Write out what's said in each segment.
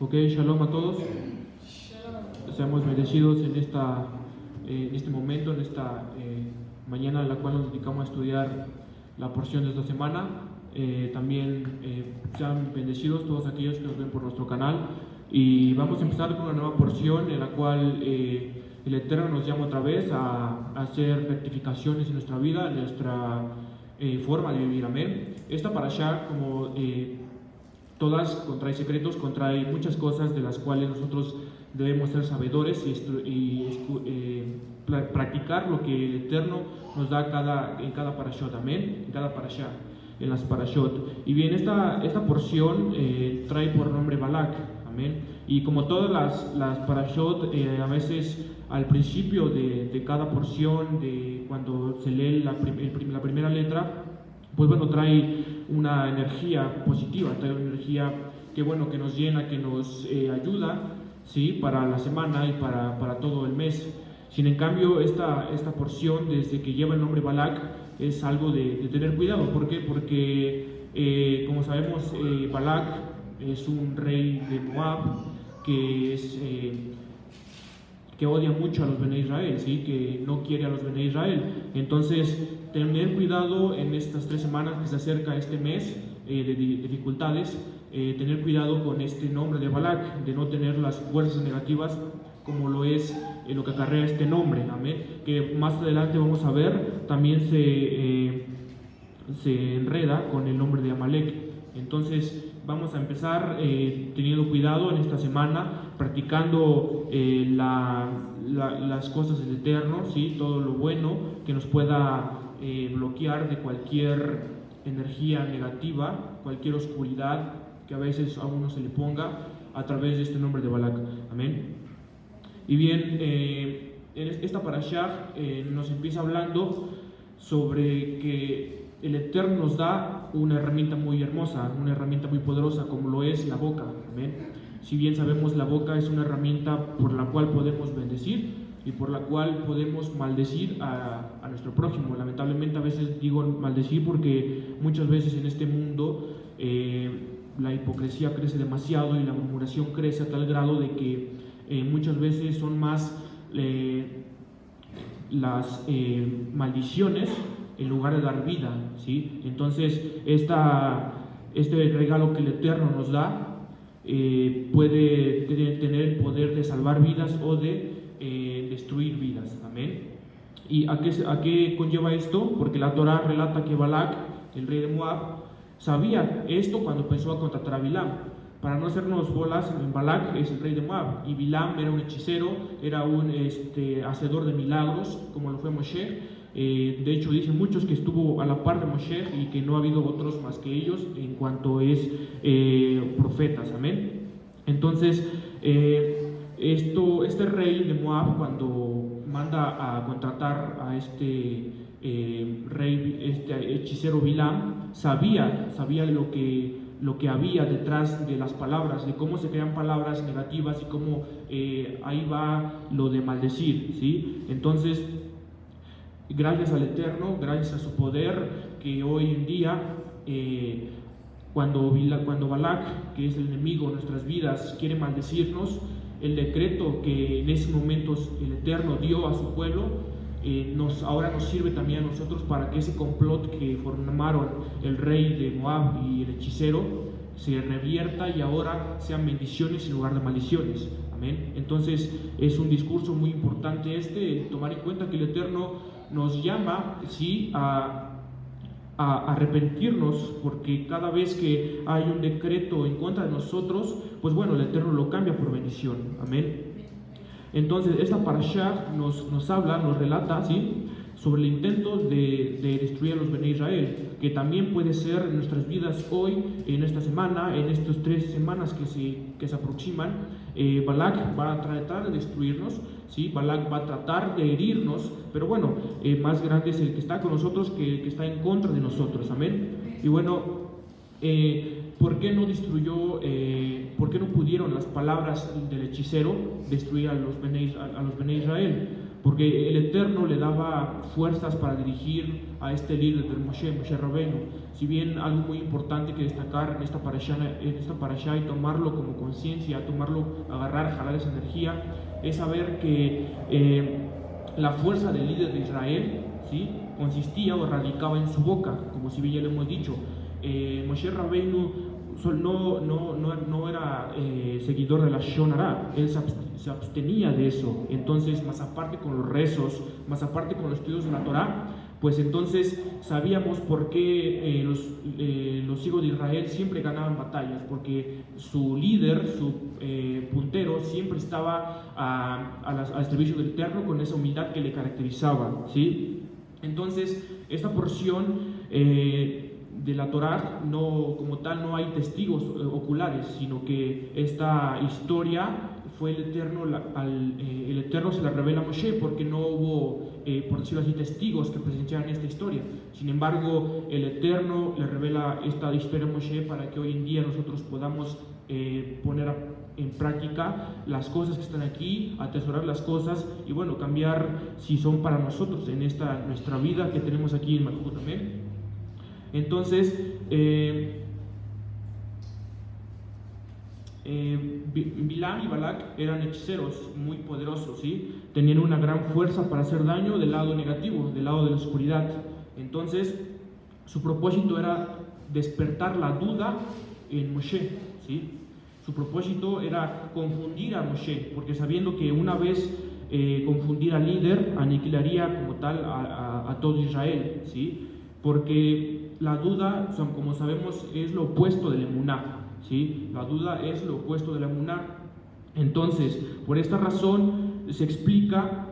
Ok, shalom a todos. Seamos bendecidos en este momento, en esta mañana en la cual nos dedicamos a estudiar la porción de esta semana. También sean bendecidos todos aquellos que nos ven por nuestro canal. Y vamos a empezar con una nueva porción en la cual el Eterno nos llama otra vez a hacer rectificaciones en nuestra vida, en nuestra forma de vivir. Amén. Esta parashá, como todas, contrae secretos, contrae muchas cosas de las cuales nosotros debemos ser sabedores y practicar lo que el Eterno nos da en cada parashot, amén, en cada parashá, en las parashot. Y bien, esta porción trae por nombre Balak, amén. Y como todas las parashot, a veces al principio de cada porción, cuando se lee la primera letra, pues bueno, trae una energía positiva, trae una energía que bueno, que nos llena, que nos ayuda, ¿sí?, para la semana y para todo el mes. Sin en cambio, esta porción, desde que lleva el nombre Balak, es algo de tener cuidado. ¿Por qué? Porque, como sabemos, Balak es un rey de Moab que odia mucho a los Bene Israel, ¿sí?, que no quiere a los Bene Israel. Entonces, tener cuidado en estas 3 semanas que se acerca este mes de dificultades, tener cuidado con este nombre de Balak, de no tener las fuerzas negativas como lo es lo que acarrea este nombre, amén, que más adelante vamos a ver, también se enreda con el nombre de Amalek. Entonces vamos a empezar teniendo cuidado en esta semana, practicando las cosas del Eterno, ¿sí?, todo lo bueno que nos pueda bloquear de cualquier energía negativa, cualquier oscuridad que a veces a uno se le ponga a través de este nombre de Balak, amén. Y bien, en esta parashá nos empieza hablando sobre que el Eterno nos da una herramienta muy hermosa, una herramienta muy poderosa, como lo es la boca, amén. Si bien sabemos, la boca es una herramienta por la cual podemos bendecir y por la cual podemos maldecir a nuestro prójimo. Lamentablemente a veces digo maldecir porque muchas veces en este mundo la hipocresía crece demasiado y la murmuración crece a tal grado de que muchas veces son más las maldiciones en lugar de dar vida, ¿sí? Entonces este regalo que el Eterno nos da puede tener el poder de salvar vidas o de destruir vidas, amén. ¿Y a qué conlleva esto? Porque la Torah relata que Balak, el rey de Moab, sabía esto cuando pensó a contratar a Bilam. Para no hacernos bolas, Balak es el rey de Moab y Bilam era un hechicero, era un hacedor de milagros, como lo fue Moshe. De hecho, dicen muchos que estuvo a la par de Moshe y que no ha habido otros más que ellos en cuanto es profetas, amén. Entonces, este rey de Moab, cuando manda a contratar a este hechicero Bilam, sabía lo que había detrás de las palabras, de cómo se crean palabras negativas y cómo ahí va lo de maldecir, ¿sí? Entonces, gracias al Eterno, gracias a su poder, que hoy en día cuando Balak, que es el enemigo de nuestras vidas, quiere maldecirnos, el decreto que en ese momento el Eterno dio a su pueblo ahora nos sirve también a nosotros para que ese complot que formaron el rey de Moab y el hechicero se revierta y ahora sean bendiciones en lugar de maldiciones, amén. Entonces es un discurso muy importante tomar en cuenta que el Eterno nos llama, sí, a arrepentirnos, porque cada vez que hay un decreto en contra de nosotros, pues bueno, el Eterno lo cambia por bendición, amén. Entonces esta parashá nos habla, nos relata, ¿sí?, sobre el intento de destruir a los Bene Israel, que también puede ser en nuestras vidas hoy, en esta semana, en estas 3 semanas que se aproximan. Balak va a tratar de destruirnos, ¿sí? Balak va a tratar de herirnos, pero bueno, más grande es el que está con nosotros que el que está en contra de nosotros, amén. Y bueno, ¿por qué no pudieron las palabras del hechicero destruir a los Bene Israel? porque el Eterno le daba fuerzas para dirigir a este líder del Moshe Rabbeinu. Si bien algo muy importante que destacar en esta parashá y tomarlo como conciencia, agarrar, jalar esa energía, es saber que la fuerza del líder de Israel, ¿sí?, consistía o radicaba en su boca, como si bien ya lo hemos dicho. Moshe Rabbeinu no era seguidor de la Lashon Hara, él se abstenía de eso. Entonces, más aparte con los rezos, más aparte con los estudios de la Torá, pues entonces sabíamos por qué los hijos de Israel siempre ganaban batallas, porque su líder, su puntero, siempre estaba al servicio del Eterno con esa humildad que le caracterizaba, ¿sí? Entonces, esta porción de la Torá, como tal, no hay testigos oculares, sino que esta historia fue el Eterno se la revela a Moshe, porque no hubo, por decirlo así, testigos que presenciaran esta historia. Sin embargo, el Eterno le revela esta historia a Moshe para que hoy en día nosotros podamos poner en práctica las cosas que están aquí, atesorar las cosas y bueno, cambiar si son para nosotros en nuestra vida que tenemos aquí en Malhut. Amén. Entonces, Bilam y Balak eran hechiceros muy poderosos, ¿sí? Tenían una gran fuerza para hacer daño del lado negativo, del lado de la oscuridad. Entonces, su propósito era despertar la duda en Moshe, ¿sí? Su propósito era confundir a Moshe, porque sabiendo que una vez confundir al líder, aniquilaría como tal a todo Israel, ¿sí? Porque la duda, como sabemos, es lo opuesto del emuná, ¿sí? La duda es lo opuesto de la emuná. Entonces, por esta razón se explica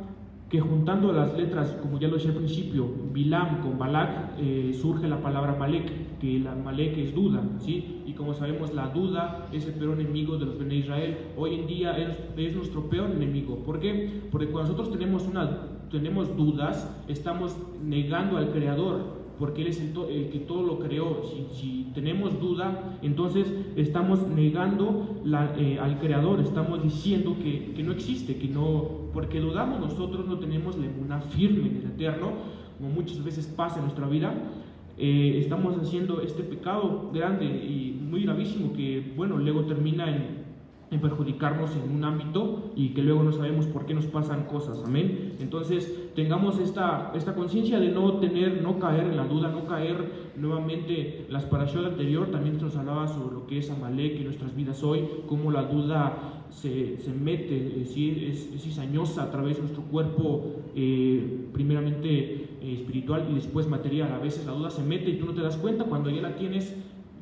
que juntando las letras, como ya lo decía al principio, Bilam con Balak, surge la palabra Malek, que la Malek es duda, ¿sí? Y como sabemos, la duda es el peor enemigo de los Bnei Israel. Hoy en día es nuestro peor enemigo. ¿Por qué? Porque cuando nosotros tenemos dudas, estamos negando al Creador, porque Él es el que todo lo creó. Si tenemos duda, entonces estamos negando al Creador, estamos diciendo que no existe, que no, porque dudamos nosotros, no tenemos la emuná firme en el Eterno, como muchas veces pasa en nuestra vida. Estamos haciendo este pecado grande y muy gravísimo que, bueno, luego termina en perjudicarnos en un ámbito y que luego no sabemos por qué nos pasan cosas. Amén. Entonces tengamos esta conciencia de no caer en la duda, no caer nuevamente. Las parashot anterior también nos hablaba sobre lo que es Amalek y nuestras vidas hoy, cómo la duda se mete, es cizañosa a través de nuestro cuerpo, primeramente espiritual y después material. A veces la duda se mete y tú no te das cuenta, cuando ya la tienes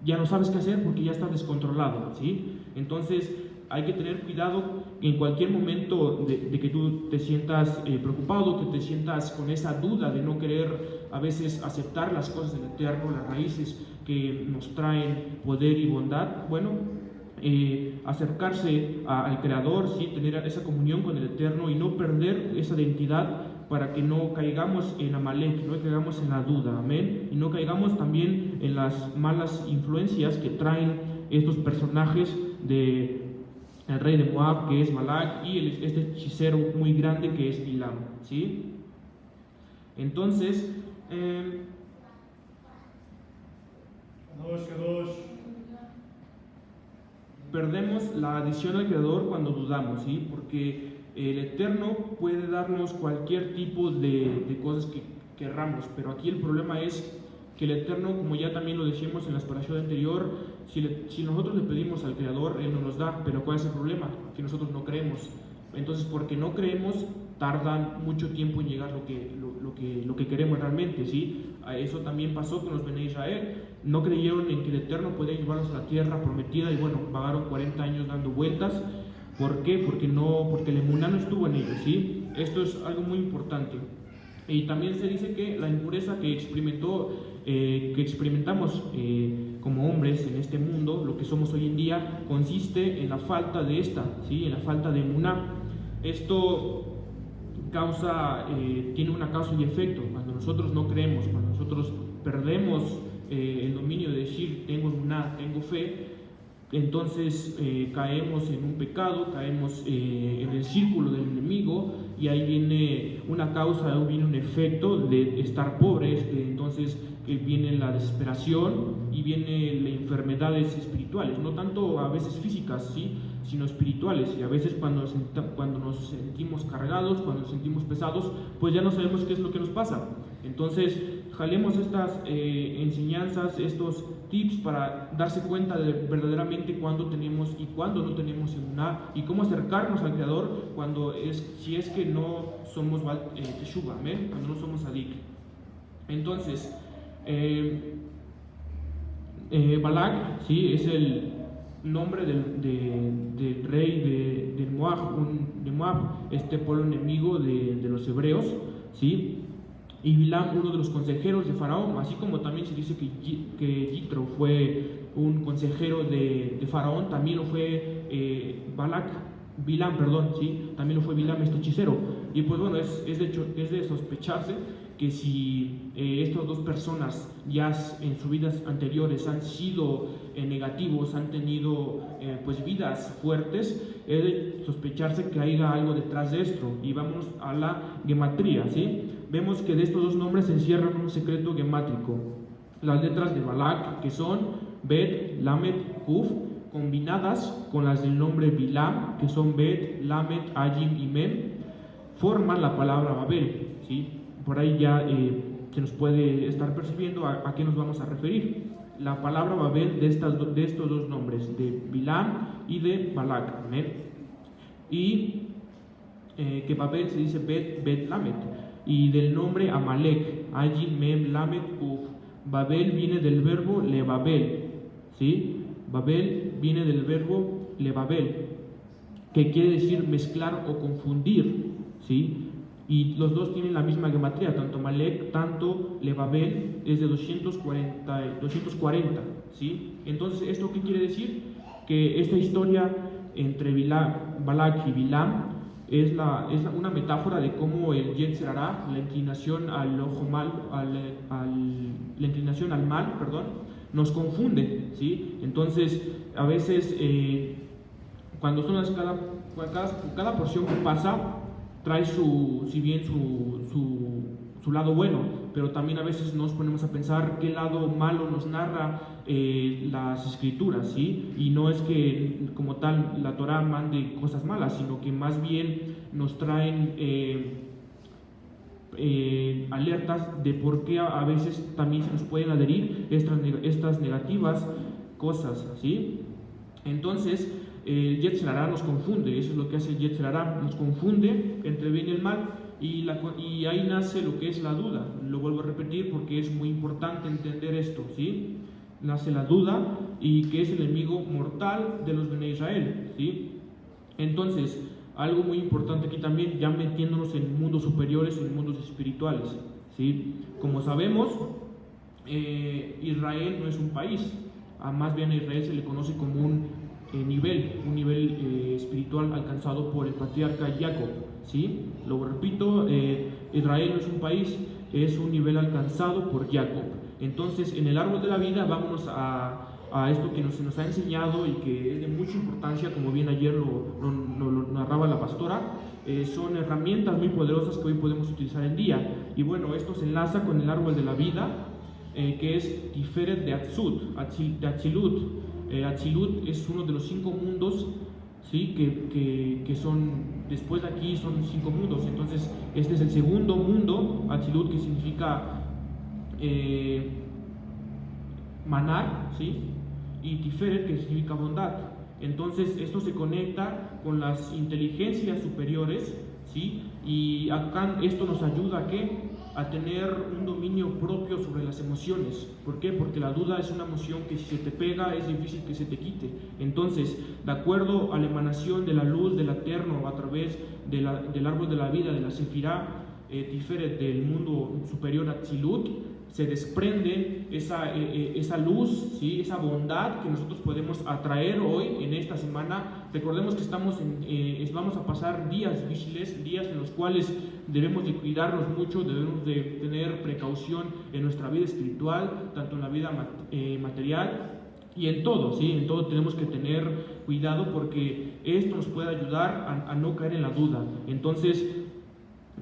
ya no sabes qué hacer porque ya estás descontrolado, ¿sí? Entonces hay que tener cuidado que en cualquier momento de que tú te sientas preocupado, que te sientas con esa duda de no querer a veces aceptar las cosas del Eterno, las raíces que nos traen poder y bondad, bueno, acercarse al Creador, ¿sí? Tener esa comunión con el Eterno y no perder esa identidad, para que no caigamos en Amalek, no caigamos en la duda, amén, y no caigamos también en las malas influencias que traen estos personajes de el rey de Moab, que es Balak, y este hechicero muy grande que es Bilam, ¿sí? Entonces, perdemos la adición al Creador cuando dudamos, ¿sí? Porque el Eterno puede darnos cualquier tipo de cosas que querramos, pero aquí el problema es que el Eterno, como ya también lo decíamos en la parashá anterior, si nosotros le pedimos al Creador, Él no nos da. Pero ¿cuál es el problema? Que nosotros no creemos. Entonces, porque no creemos, tardan mucho tiempo en llegar lo que queremos realmente, ¿sí? Eso también pasó con los Bnei Israel. No creyeron en que el Eterno podía llevarlos a la tierra prometida y bueno, pagaron 40 años dando vueltas. ¿Por qué? Porque el emuná no estuvo en ellos, ¿sí? Esto es algo muy importante. Y también se dice que la impureza que experimentamos como hombres en este mundo, lo que somos hoy en día, consiste en la falta de ¿sí? En la falta de emuná. Esto tiene una causa y efecto. Cuando nosotros no creemos, cuando nosotros perdemos el dominio de decir tengo emuná, tengo fe, entonces caemos en un pecado, caemos en el círculo del enemigo y ahí viene una causa, ahí viene un efecto de estar pobres, entonces viene la desesperación y vienen las enfermedades espirituales, no tanto a veces físicas, ¿sí?, sino espirituales. Y a veces cuando nos sentimos cargados, cuando nos sentimos pesados, pues ya no sabemos qué es lo que nos pasa. Entonces jalemos estas enseñanzas, estos tips para darse cuenta de verdaderamente cuándo tenemos y cuándo no tenemos emuná, y cómo acercarnos al Creador si es que no somos teshuva, cuando no somos adik. Entonces Balak, ¿sí?, es el nombre del rey de Moab, este pueblo enemigo de los hebreos, ¿sí? Y Bilam, uno de los consejeros de Faraón, así como también se dice que Yitro fue un consejero de Faraón, también lo fue Bilam, ¿sí? También lo fue Bilam, este hechicero. Y pues bueno, es de sospecharse que si estas dos personas ya en sus vidas anteriores han sido negativos, han tenido pues vidas fuertes, es de sospecharse que haya algo detrás de esto. Y vamos a la gematría, ¿sí? Vemos que de estos dos nombres se encierran un secreto gemátrico. Las letras de Balak, que son Bet, Lamed, Kuf, combinadas con las del nombre Bilam, que son Bet, Lamed, Ajim y Mem, forman la palabra Babel, ¿sí? Por ahí ya se nos puede estar percibiendo a qué nos vamos a referir. La palabra Babel de estos dos nombres, de Bilam y de Balak, y que Babel se dice Bet Lamed, y del nombre Amalek, Ajim, Mem, Lamed, Uf. Babel viene del verbo Lebabel, ¿sí? Babel viene del verbo Lebabel, que quiere decir mezclar o confundir, ¿sí? Y los dos tienen la misma gematría, tanto Malek, tanto Lebabel, es de 240, ¿sí? Entonces, ¿esto qué quiere decir? Que esta historia entre Balak y Bilam es una metáfora de cómo el Yetzer Hará, la inclinación al ojo mal, la inclinación al mal, nos confunde, ¿sí? Entonces, a veces, cuando son cada porción que pasa, trae su lado bueno, pero también a veces nos ponemos a pensar qué lado malo nos narra las escrituras, ¿sí? Y no es que como tal la Torah mande cosas malas, sino que más bien nos traen alertas de por qué a veces también se nos pueden adherir estas negativas cosas, ¿sí? Entonces el Yetzer Hará nos confunde, eso es lo que hace el Yetzer Hará, nos confunde entre el bien y el mal, y ahí nace lo que es la duda. Lo vuelvo a repetir porque es muy importante entender esto, ¿sí? Nace la duda, y que es el enemigo mortal de los Bnei Israel, ¿sí? Entonces, algo muy importante aquí también, ya metiéndonos en mundos superiores, en mundos espirituales, ¿sí? Como sabemos, Israel no es un país, más bien a Israel se le conoce como un nivel espiritual alcanzado por el patriarca Jacob, ¿sí? Lo repito, Israel no es un país, es un nivel alcanzado por Jacob. Entonces, en el árbol de la vida, vámonos a esto que se nos ha enseñado y que es de mucha importancia, como bien ayer lo narraba la pastora. Son herramientas muy poderosas que hoy podemos utilizar en día. Y bueno, esto se enlaza con el árbol de la vida, que es Tiferet de Atzilut. Atzilut es uno de los 5 mundos, ¿sí? que son, después de aquí son 5 mundos. Entonces este es el segundo mundo, Atzilut, que significa manar, ¿sí? Y Tiferet, que significa bondad. Entonces esto se conecta con las inteligencias superiores, ¿sí? Y acá esto nos ayuda ¿a qué? A tener un dominio propio sobre las emociones. ¿Por qué? Porque la duda es una emoción que si se te pega es difícil que se te quite. Entonces, de acuerdo a la emanación de la luz del Eterno a través del árbol de la vida, de la Sefirá Tiferet del mundo superior Atzilut, se desprende esa luz, ¿sí? Esa bondad que nosotros podemos atraer hoy en esta semana. Recordemos que vamos a pasar días difíciles, días en los cuales debemos de cuidarnos mucho, debemos de tener precaución en nuestra vida espiritual, tanto en la vida material y en todo, ¿sí? En todo tenemos que tener cuidado, porque esto nos puede ayudar a no caer en la duda. Entonces,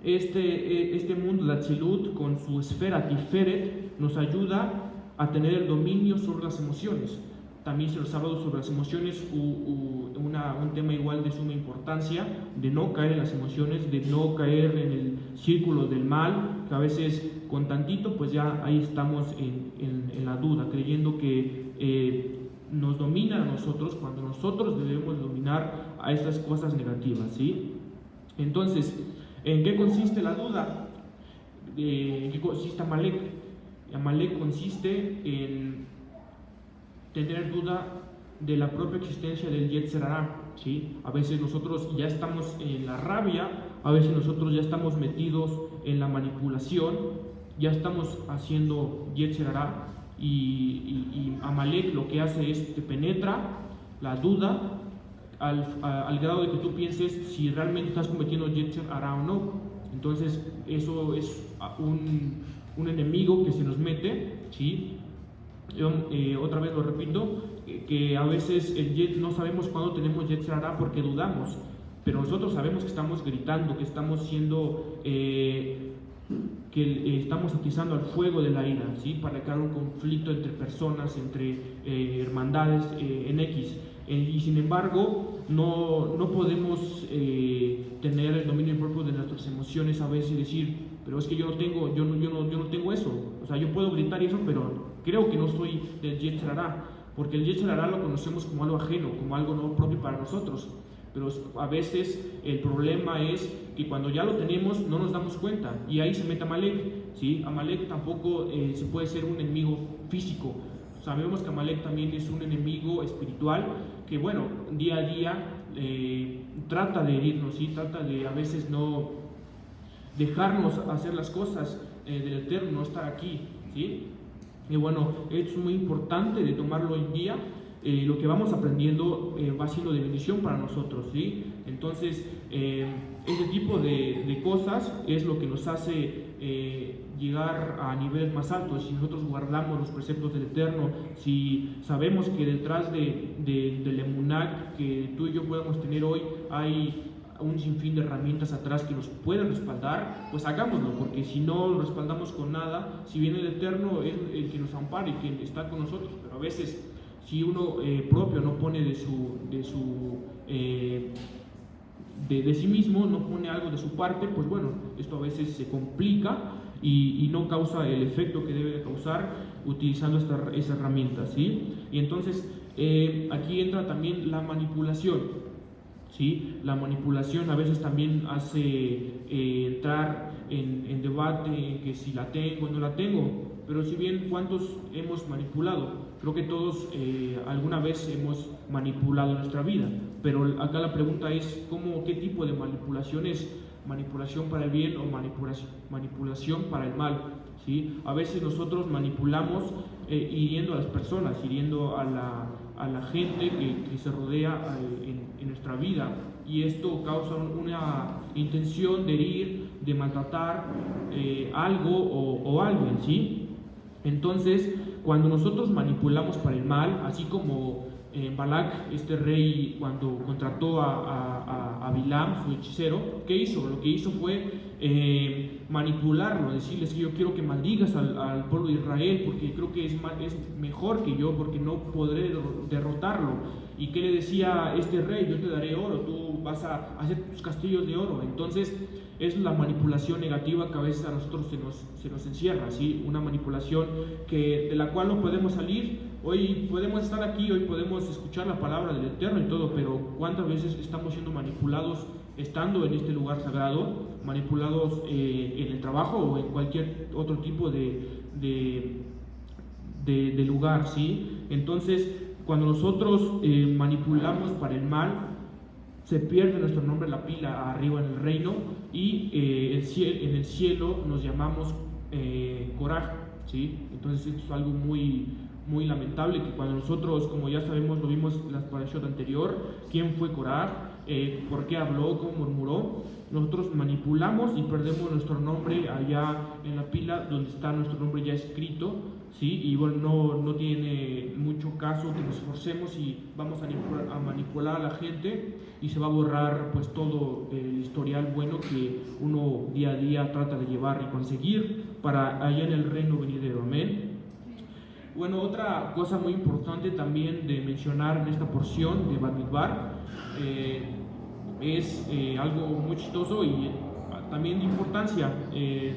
Este mundo de Atzilut, con su esfera Tiferet, nos ayuda a tener el dominio sobre las emociones. También se nos ha hablado sobre las emociones, un tema igual de suma importancia, de no caer en las emociones, de no caer en el círculo del mal, que a veces con tantito pues ya ahí estamos en la duda, creyendo que nos domina a nosotros cuando nosotros debemos dominar a estas cosas negativas, ¿sí? Entonces, ¿en qué consiste la duda? ¿En qué consiste Amalek? Amalek consiste en tener duda de la propia existencia del Yetzer Hara, ¿sí? A veces nosotros ya estamos en la rabia, a veces nosotros ya estamos metidos en la manipulación, ya estamos haciendo Yetzer Hara, y Amalek lo que hace es te penetra la duda al grado de que tú pienses si realmente estás cometiendo Yetzer Hara o no. Entonces eso es un enemigo que se nos mete, ¿sí? Otra vez lo repito, que a veces no sabemos cuándo tenemos Yetzer Hara porque dudamos, pero nosotros sabemos que estamos gritando, que estamos siendo estamos atizando al fuego de la ira, ¿sí? Para crear un conflicto entre personas, entre hermandades en X. Y sin embargo no podemos tener el dominio propio de nuestras emociones a veces y decir, pero es que yo no tengo eso, o sea, yo puedo gritar eso, pero creo que no soy del Yetzer Hara, porque el Yetzer Hara lo conocemos como algo ajeno, como algo no propio para nosotros, pero a veces el problema es que cuando ya lo tenemos no nos damos cuenta, y ahí se mete Amalek, ¿sí? Amalek tampoco se puede ser un enemigo físico. Sabemos que Amalek también es un enemigo espiritual que, bueno, día a día trata de herirnos, ¿sí? Trata de a veces no dejarnos hacer las cosas del Eterno, no estar aquí, ¿sí? Y bueno, es muy importante de tomarlo en día. Lo que vamos aprendiendo va siendo de bendición para nosotros, ¿sí? Entonces, ese tipo de cosas es lo que nos hace llegar a niveles más altos. Si nosotros guardamos los preceptos del Eterno, si sabemos que detrás del emuná que tú y yo podemos tener hoy hay un sinfín de herramientas atrás que nos pueden respaldar, pues hagámoslo, porque si no lo respaldamos con nada, si bien el Eterno es el que nos ampara y que está con nosotros, pero a veces si uno propio no pone de sí mismo, no pone algo de su parte, pues bueno, esto a veces se complica y no causa el efecto que debe de causar utilizando esa herramienta, ¿sí? Y entonces aquí entra también la manipulación, ¿sí? La manipulación a veces también hace entrar en debate en que si la tengo o no la tengo, pero si bien ¿cuántos hemos manipulado? Creo que todos alguna vez hemos manipulado nuestra vida, pero acá la pregunta es ¿qué tipo de manipulación es? ¿Manipulación para el bien o manipulación para el mal? ¿Sí? A veces nosotros manipulamos hiriendo a las personas, hiriendo a la gente que se rodea en nuestra vida, y esto causa una intención de herir, de maltratar algo o alguien, ¿sí? Entonces, cuando nosotros manipulamos para el mal, así como Balak, este rey, cuando contrató a Bilam, su hechicero, ¿qué hizo? Lo que hizo fue manipularlo, decirles que yo quiero que maldigas al pueblo de Israel porque creo que es mejor que yo, porque no podré derrotarlo. ¿Y qué le decía este rey? Yo te daré oro, tú vas a hacer tus castillos de oro. Entonces es la manipulación negativa que a veces a nosotros se nos encierra, ¿sí? Una manipulación de la cual no podemos salir. Hoy podemos estar aquí, hoy podemos escuchar la palabra del Eterno y todo, pero ¿cuántas veces estamos siendo manipulados estando en este lugar sagrado, manipulados en el trabajo o en cualquier otro tipo de lugar, ¿sí? Entonces, cuando nosotros manipulamos para el mal, se pierde nuestro nombre en la pila arriba en el reino, y en el cielo nos llamamos Korah, ¿sí? Entonces esto es algo muy, muy lamentable, que cuando nosotros, como ya sabemos, lo vimos en la parashá anterior, quién fue Korah, por qué habló, cómo murmuró, nosotros manipulamos y perdemos nuestro nombre allá en la pila donde está nuestro nombre ya escrito, ¿sí? Y bueno, no tiene mucho caso que nos esforcemos y vamos a manipular a la gente y se va a borrar pues todo el historial bueno que uno día a día trata de llevar y conseguir para allá en el reino venidero. Amén. Bueno, otra cosa muy importante también de mencionar en esta porción de Bamidbar es algo muy chistoso y también de importancia.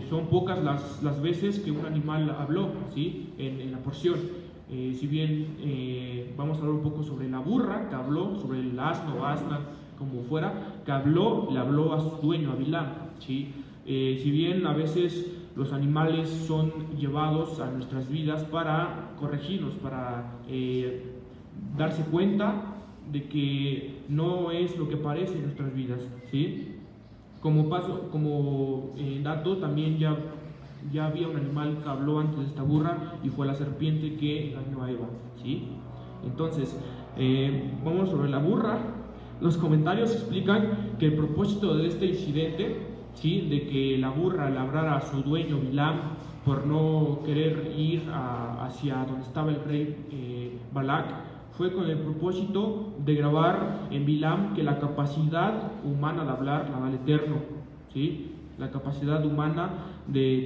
Son pocas las veces que un animal habló, ¿sí? En la porción. Si bien vamos a hablar un poco sobre la burra que habló, sobre el asno o asna, como fuera, que le habló a su dueño, a Bilam, ¿sí? Si bien a veces los animales son llevados a nuestras vidas para corregirnos, para darse cuenta de que no es lo que parece en nuestras vidas, ¿sí? Como dato, también ya había un animal que habló antes de esta burra y fue la serpiente que engañó a Eva, ¿sí? Entonces, vamos sobre la burra. Los comentarios explican que el propósito de este incidente, ¿sí?, de que la burra le hablara a su dueño Bilam por no querer ir hacia donde estaba el rey Balac, fue con el propósito de grabar en Bilam que la capacidad humana de hablar la da el Eterno, ¿sí? La capacidad humana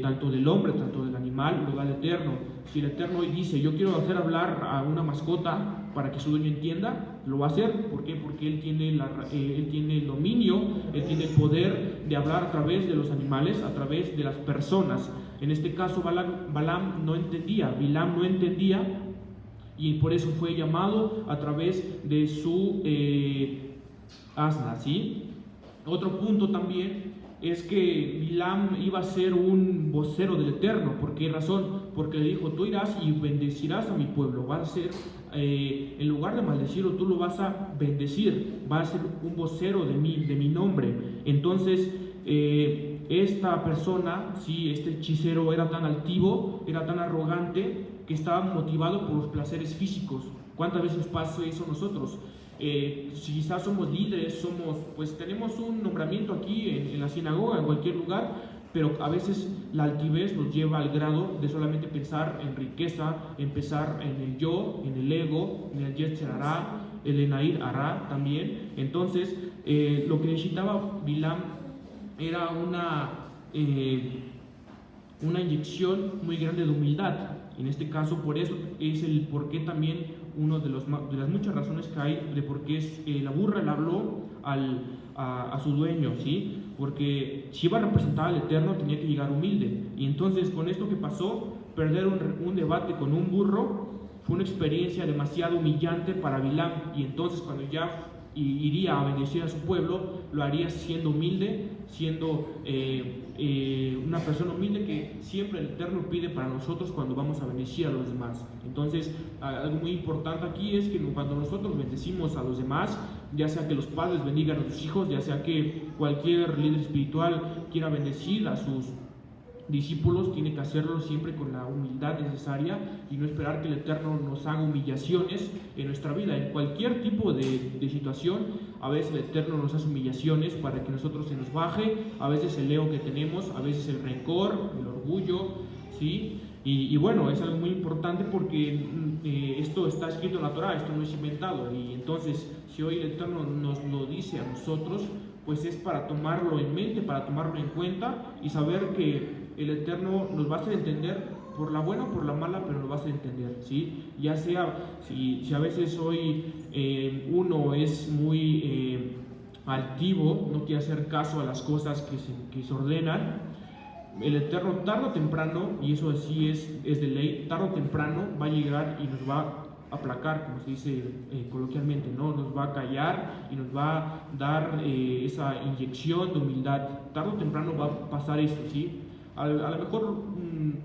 tanto del hombre, tanto del animal, lo da el Eterno. Si el Eterno hoy dice, yo quiero hacer hablar a una mascota para que su dueño entienda, lo va a hacer. ¿Por qué? Porque él tiene el dominio, él tiene el poder de hablar a través de los animales, a través de las personas. En este caso, Bilam no entendía, y por eso fue llamado a través de su asna, ¿sí? Otro punto también es que Bilam iba a ser un vocero del Eterno. ¿Por qué razón? Porque le dijo, tú irás y bendecirás a mi pueblo, vas a ser, en lugar de maldecirlo, tú lo vas a bendecir, vas a ser un vocero de mi nombre. Entonces, esta persona, sí, este hechicero era tan altivo, era tan arrogante, que estaba motivado por los placeres físicos. ¿Cuántas veces pasa eso a nosotros? Si quizás somos líderes, pues tenemos un nombramiento aquí en la sinagoga, en cualquier lugar, pero a veces la altivez nos lleva al grado de solamente pensar en riqueza, en pensar en el yo, en el ego, en el Yetzer Hará, el Enair Hará también. Entonces, lo que necesitaba Bilam era una inyección muy grande de humildad. En este caso, por eso es el por qué también una de las muchas razones que hay de por qué la burra le habló a su dueño, ¿sí? Porque si iba a representar al Eterno tenía que llegar humilde. Y entonces con esto que pasó, perder un debate con un burro fue una experiencia demasiado humillante para Bilam. Y entonces cuando ya iría a bendecir a su pueblo, lo haría siendo humilde, siendo una persona humilde que siempre el Eterno pide para nosotros cuando vamos a bendecir a los demás. Entonces, algo muy importante aquí es que cuando nosotros bendecimos a los demás, ya sea que los padres bendigan a sus hijos, ya sea que cualquier líder espiritual quiera bendecir a sus discípulos, tiene que hacerlo siempre con la humildad necesaria y no esperar que el Eterno nos haga humillaciones en nuestra vida. En cualquier tipo de situación, a veces el Eterno nos hace humillaciones para que nosotros se nos baje, a veces el ego que tenemos, a veces el rencor, el orgullo, ¿sí? Y bueno, es algo muy importante porque esto está escrito en la Torah, esto no es inventado. Y entonces, si hoy el Eterno nos lo dice a nosotros, pues es para tomarlo en mente, para tomarlo en cuenta y saber que el Eterno nos va a hacer entender por la buena o por la mala, pero nos va a hacer entender, ¿sí? Ya sea, si a veces hoy uno es muy altivo, no quiere hacer caso a las cosas que se ordenan, el Eterno tarde o temprano, y eso sí es de ley, tarde o temprano va a llegar y nos va a aplacar, como se dice coloquialmente, ¿no? Nos va a callar y nos va a dar esa inyección de humildad. Tarde o temprano va a pasar eso, ¿sí? A lo mejor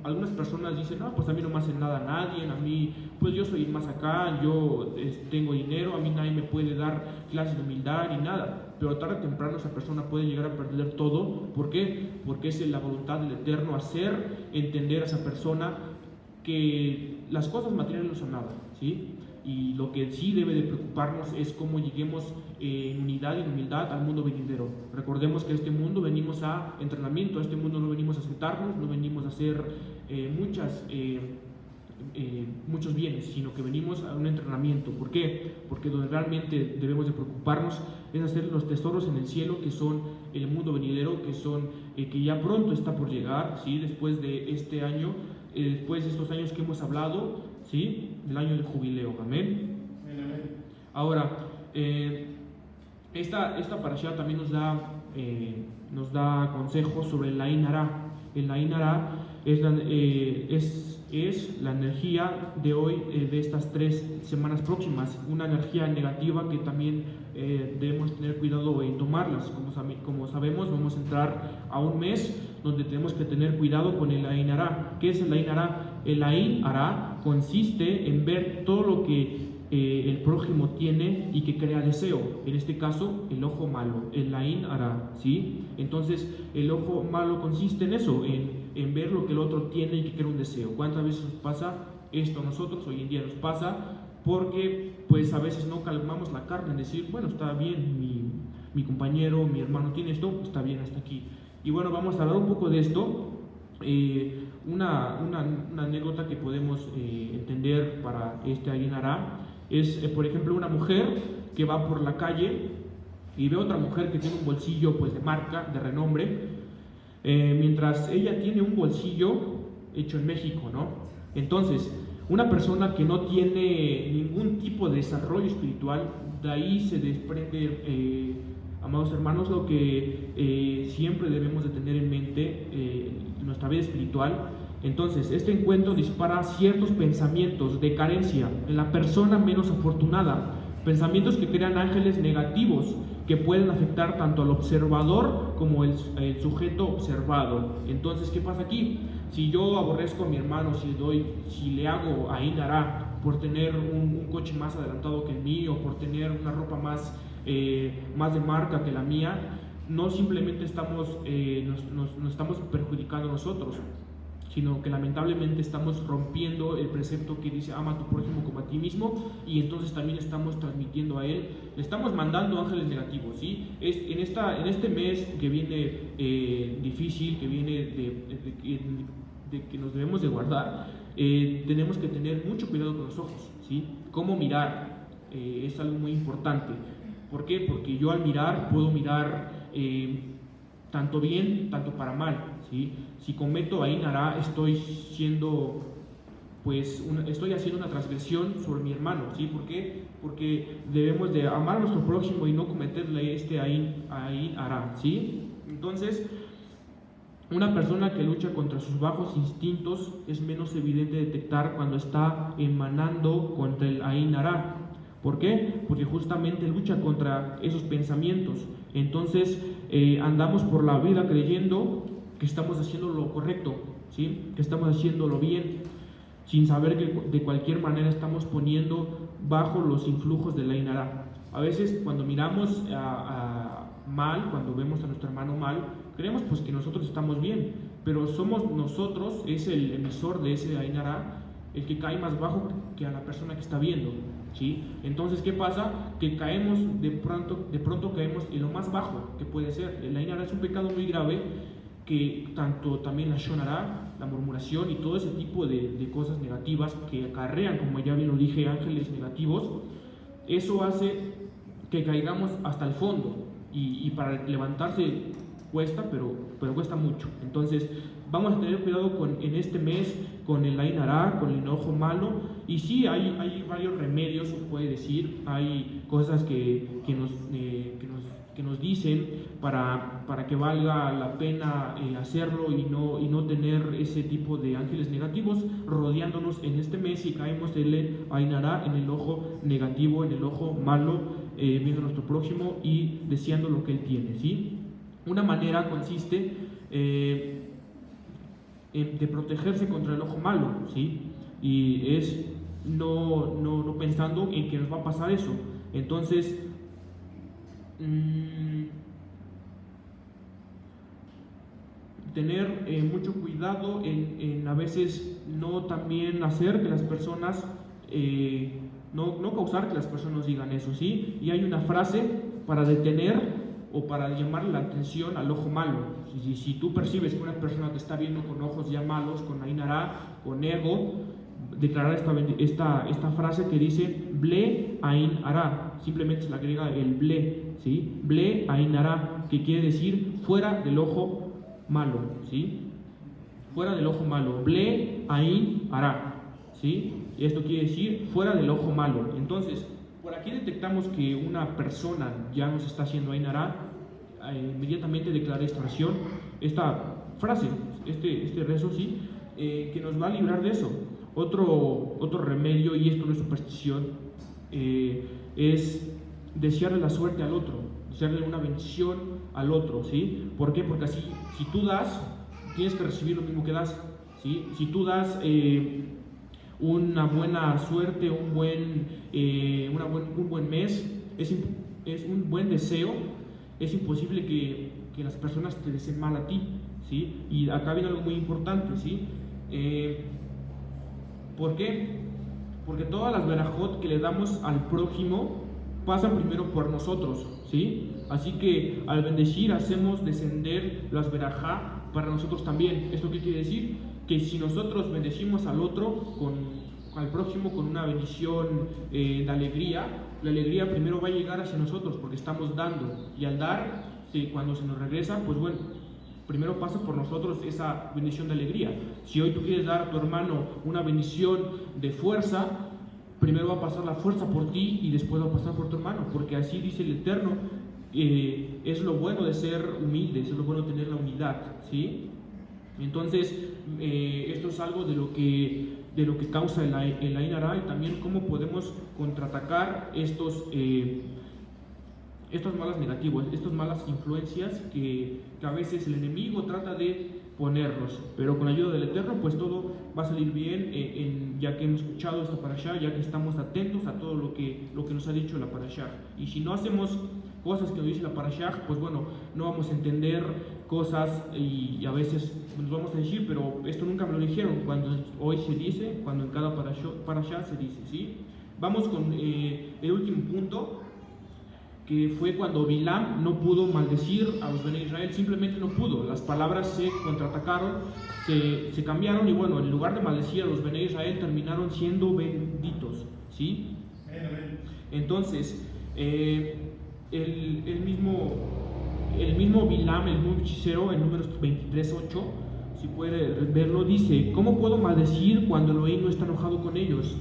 algunas personas dicen, no, pues a mí no me hace nada a nadie, a mí, pues yo soy más acá, yo tengo dinero, a mí nadie me puede dar clases de humildad ni nada. Pero tarde o temprano esa persona puede llegar a perder todo. ¿Por qué? Porque es la voluntad del Eterno hacer entender a esa persona que las cosas materiales no son nada, ¿sí? Y lo que sí debe de preocuparnos es cómo lleguemos en unidad y en humildad al mundo venidero. Recordemos que a este mundo venimos a entrenamiento, a este mundo no venimos a sentarnos, no venimos a hacer muchas muchos bienes, sino que venimos a un entrenamiento. ¿Por qué? Porque donde realmente debemos de preocuparnos es hacer los tesoros en el cielo, que son el mundo venidero, que ya pronto está por llegar, ¿sí? Después de este año, después de estos años que hemos hablado, ¿sí? Del año del jubileo. Amén. Ahora, esta parashá también nos da consejos sobre el Ain Hara. El Ain Hara es la energía de hoy, de estas 3 semanas próximas, una energía negativa que también debemos tener cuidado en tomarlas. Como sabemos, vamos a entrar a un mes donde tenemos que tener cuidado con el Ain Hara. ¿Qué es el Ain Hara? El Ain Hara consiste en ver todo lo que el prójimo tiene y que crea deseo. En este caso, el ojo malo, el Ain Hara, ¿sí? Entonces, el ojo malo consiste en eso, en ver lo que el otro tiene y que crea un deseo. ¿Cuántas veces nos pasa esto a nosotros? Hoy en día nos pasa porque pues a veces no calmamos la carne en decir, bueno, está bien, mi compañero, mi hermano tiene esto, está bien hasta aquí. Y bueno, vamos a hablar un poco de esto. Una anécdota que podemos entender para este Ain Hara es, por ejemplo, una mujer que va por la calle y ve a otra mujer que tiene un bolsillo pues de marca, de renombre, mientras ella tiene un bolsillo hecho en México, ¿no? Entonces, una persona que no tiene ningún tipo de desarrollo espiritual, de ahí se desprende, amados hermanos, lo que siempre debemos de tener en mente en nuestra vida espiritual. Entonces, este encuentro dispara ciertos pensamientos de carencia en la persona menos afortunada, pensamientos que crean ángeles negativos que pueden afectar tanto al observador como el sujeto observado. Entonces, ¿qué pasa aquí? Si yo aborrezco a mi hermano, si le hago Ain Hara por tener un coche más adelantado que el mío, por tener una ropa más de marca que la mía, no simplemente nos estamos perjudicando a nosotros, sino que lamentablemente estamos rompiendo el precepto que dice ama a tu prójimo como a ti mismo, y entonces también estamos transmitiendo a él, le estamos mandando ángeles negativos, ¿sí? En este mes que viene difícil, que viene de que nos debemos de guardar, tenemos que tener mucho cuidado con los ojos, ¿sí? Cómo mirar es algo muy importante. ¿Por qué? Porque yo al mirar puedo mirar tanto bien, tanto para mal, ¿sí? Si cometo Ain Hara, estoy haciendo una transgresión sobre mi hermano, ¿sí? ¿Por qué? Porque debemos de amar a nuestro prójimo y no cometerle este Ain Hara, ¿sí? Entonces, una persona que lucha contra sus bajos instintos es menos evidente detectar cuando está emanando contra el Ain Hara. ¿Por qué? Porque justamente lucha contra esos pensamientos. Entonces andamos por la vida creyendo que estamos haciendo lo correcto, ¿sí? Que estamos haciéndolo bien, sin saber que de cualquier manera estamos poniendo bajo los influjos del Ain Hara. A veces cuando miramos mal, cuando vemos a nuestro hermano mal, creemos pues que nosotros estamos bien, pero somos nosotros, es el emisor de ese Ain Hara, el que cae más bajo que a la persona que está viendo, ¿sí? Entonces, ¿qué pasa? Que caemos, de pronto caemos en lo más bajo que puede ser. El Ain Hara es un pecado muy grave, que tanto también la Lashon Hara, la murmuración y todo ese tipo de cosas negativas que acarrean, como ya bien lo dije, ángeles negativos, eso hace que caigamos hasta el fondo, y para levantarse cuesta, pero cuesta mucho. Entonces vamos a tener cuidado en este mes con el Ain Hara, con el enojo malo. Y sí, hay varios remedios, se puede decir, hay cosas que nos dicen para que valga la pena hacerlo y no tener ese tipo de ángeles negativos rodeándonos en este mes, si caemos el Ain Hara, en el ojo negativo, en el ojo malo, viendo a nuestro prójimo y deseando lo que él tiene, ¿sí? Una manera consiste de protegerse contra el ojo malo, ¿sí? Y es no pensando en que nos va a pasar eso. Entonces, tener mucho cuidado en a veces no también hacer que las personas, no causar que las personas digan eso, ¿sí? Y hay una frase para detener o para llamar la atención al ojo malo. Si tú percibes que una persona te está viendo con ojos ya malos, con Ain Hara, con ego, declarar esta frase que dice ble ain ara, simplemente se le agrega el ble, ¿sí? Ble ain ara, que quiere decir fuera del ojo malo, ¿sí? Fuera del ojo malo, ble ain ara, ¿sí? Y esto quiere decir fuera del ojo malo. Entonces, por aquí detectamos que una persona ya nos está haciendo ain ara. Inmediatamente declaré esta frase, este rezo, ¿sí? Que nos va a librar de eso. Otro remedio, y esto no es superstición, es desearle la suerte al otro, desearle una bendición al otro, ¿sí? ¿Por qué? Porque así, si tú das, tienes que recibir lo mismo que das, ¿sí? Si tú das una buena suerte, un buen mes, es un buen deseo, es imposible que las personas te deseen mal a ti, ¿sí? Y acá viene algo muy importante, ¿sí? ¿Por qué? Porque todas las verajot que le damos al prójimo pasan primero por nosotros, ¿sí? Así que al bendecir hacemos descender las verajá para nosotros también. ¿Esto qué quiere decir? Que si nosotros bendecimos al otro, al prójimo, con una bendición de alegría, la alegría primero va a llegar hacia nosotros porque estamos dando, y al dar, cuando se nos regresa, pues bueno, primero pasa por nosotros esa bendición de alegría. Si hoy tú quieres dar a tu hermano una bendición de fuerza, primero va a pasar la fuerza por ti y después va a pasar por tu hermano, porque así dice el Eterno. Es lo bueno de ser humildes, es lo bueno de tener la unidad, ¿sí? Entonces, esto es algo de lo que causa el ain ara, y también cómo podemos contraatacar estos malas negativas, estas malas influencias que a veces el enemigo trata de ponernos, pero con la ayuda del Eterno pues todo va a salir bien, ya que hemos escuchado esta parashá, ya que estamos atentos a todo lo que nos ha dicho la parashá. Y si no hacemos cosas que nos dice la parashá, pues bueno, no vamos a entender cosas, y a veces nos vamos a decir, pero esto nunca me lo dijeron, cuando hoy se dice, cuando en cada parashá se dice, ¿sí? Vamos con el último punto, que fue cuando Bilam no pudo maldecir a los Bene Israel, simplemente no pudo. Las palabras se contraatacaron, se cambiaron, y bueno, en lugar de maldecir a los Bene Israel, terminaron siendo benditos, ¿sí? Entonces, el mismo Bilam, el mismo hechicero, en Números 23:8, si puede verlo, dice: ¿cómo puedo maldecir cuando Elohim no está enojado con ellos?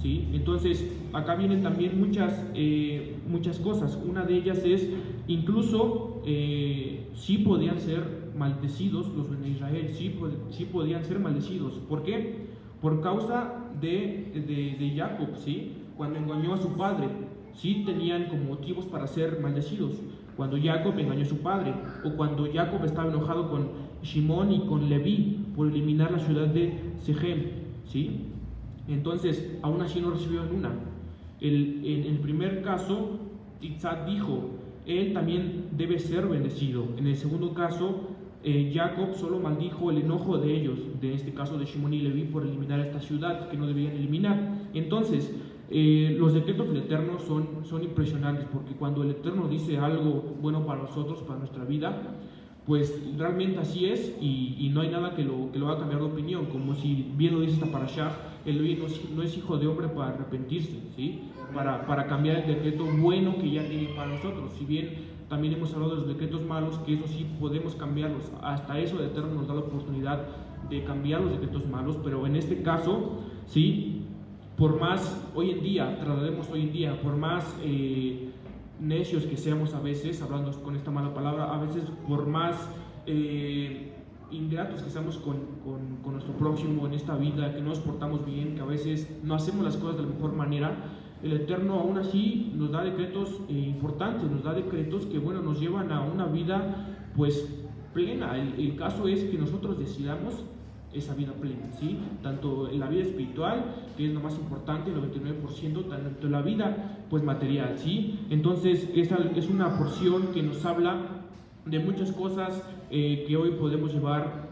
¿Sí? Entonces, acá vienen también muchas cosas. Una de ellas es, incluso, sí podían ser maldecidos los Bene Israel, sí podían ser maldecidos. ¿Por qué? Por causa de Jacob, ¿sí? Cuando engañó a su padre, sí tenían como motivos para ser maldecidos. Cuando Jacob engañó a su padre, o cuando Jacob estaba enojado con Shimón y con Leví por eliminar la ciudad de Sechem, ¿sí? Entonces, aún así no recibió en una. En el primer caso, Itzhak dijo: él también debe ser bendecido. En el segundo caso, Jacob solo maldijo el enojo de ellos, de este caso de Shimón y Leví, por eliminar esta ciudad que no debían eliminar. Entonces, los decretos del Eterno son impresionantes, porque cuando el Eterno dice algo bueno para nosotros, para nuestra vida, pues realmente así es, y no hay nada que lo haga cambiar de opinión. Como si bien lo dice esta parashá, Elohim no es hijo de hombre para arrepentirse, ¿sí? Para cambiar el decreto bueno que ya tiene para nosotros. Si bien también hemos hablado de los decretos malos, que eso sí podemos cambiarlos, hasta eso el Eterno nos da la oportunidad de cambiar los decretos malos, pero en este caso, ¿sí? Por más por más necios que seamos a veces, hablando con esta mala palabra, a veces por más ingratos que seamos con nuestro prójimo en esta vida, que no nos portamos bien, que a veces no hacemos las cosas de la mejor manera, el Eterno aún así nos da decretos importantes, nos da decretos que, bueno, nos llevan a una vida pues plena. El caso es que nosotros decidamos esa vida plena, ¿sí? Tanto en la vida espiritual, que es lo más importante, el 99%, tanto en la vida pues material, ¿sí? Entonces esa es una porción que nos habla de muchas cosas que hoy podemos llevar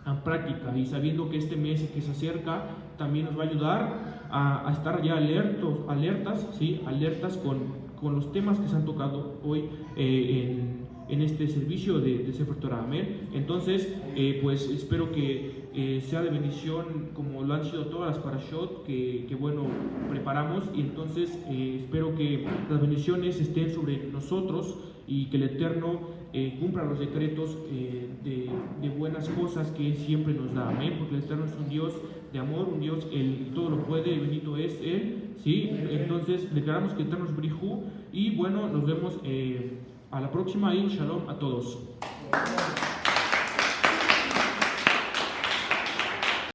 a práctica, y sabiendo que este mes que se acerca también nos va a ayudar a estar ya alertas, ¿sí? Alertas con los temas que se han tocado hoy en este servicio de Sefer Torah. Amén. Entonces, pues espero que sea de bendición como lo han sido todas las parashot que bueno, preparamos, y entonces espero que las bendiciones estén sobre nosotros y que el Eterno cumpla los decretos de buenas cosas que Él siempre nos da, amén, porque el Eterno es un Dios de amor, un Dios, Él todo lo puede, bendito es Él, ¿sí? Entonces declaramos que el Eterno es Brijú, y bueno, nos vemos a la próxima, y Shalom a todos.